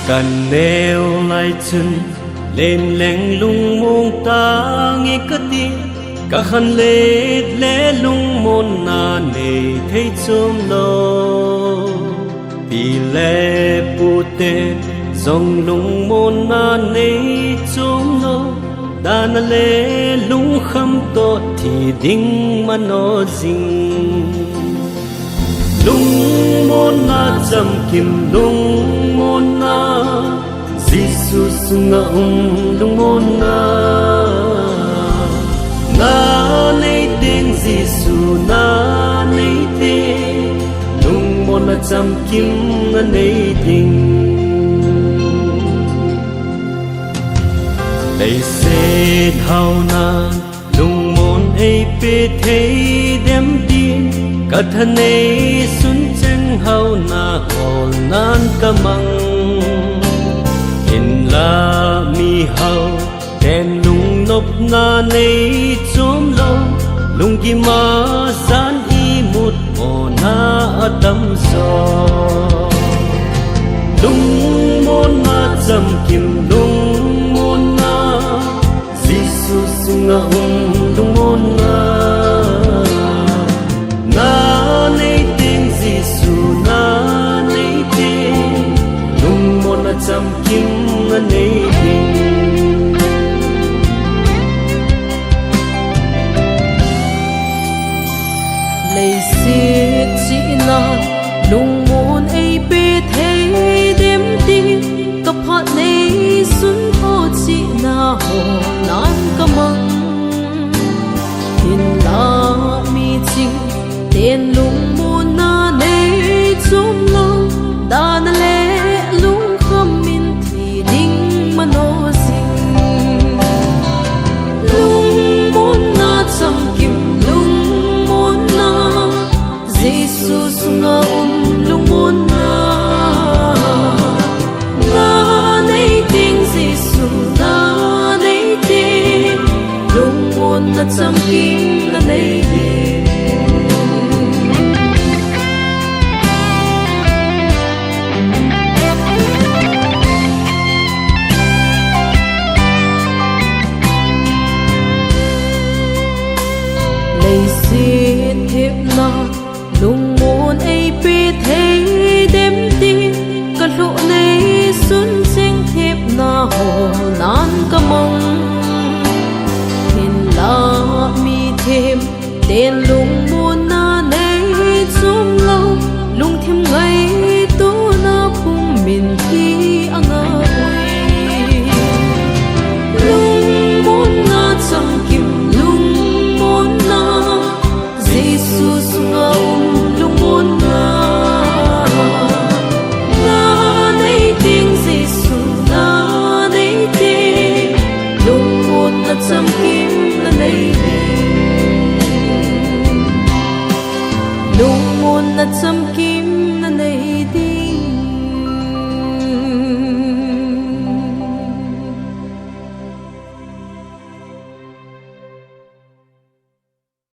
Cần nêu lại chân lên leng lung mong ta nghe cất tiếng cả khăn lê lung môn na nề thấy chôm lô vì lê bù tê dòng lung môn na nề chôm lô đà na lê lung khăm tốt thì đinh mà nó dinh lung môn na chăm kim lung môn na Jesus nga lung môn na nay tiếng Jesus na nay tiếng lung môn na chăm kim na nay tiếng đây sẽ thao na lung môn ấy bê thấy đem tiếng cả thân ấy xuân chân hao na hồn nan cả măng in la mi hao đèn lung nộp na nay chôm lâu lung gi ma san y một mồ na tâm gió lung môn na chăm kim lung môn na Jesus nga lung môn na nay tiếng Jesus na nay tiếng lung môn na chăm kim na nay tiếng lấy xiết chỉ na lung môn ấy bê thế đêm tiếng cặp họ này xuân hồ chỉ na hồ nan cả măng thiên la mi chinh tên lung môn na này chôm lâu đà na lệ lung khăm min thì đinh mà nó xinh lung môn na chăm kim lung môn na Jesus nga lung môn na nay tiếng Jesus na nay tiếng lung môn na chăm kim na nay tiếng lấy xiết thiệp na lung môn ấy bê thấy đêm tiếng cả lộ này xuân sinh thiệp na hồ nan cả mong thiên la mi thêm tên lung môn na này chôm lâu lung thêm ngày tu na khung mình khi ang ơi lung môn na chăm kim lung môn na Jesus nga lung môn na nay tiếng Jesus na nay tiếng lung môn na chăm kim na nay tiếng lung môn na chăm kim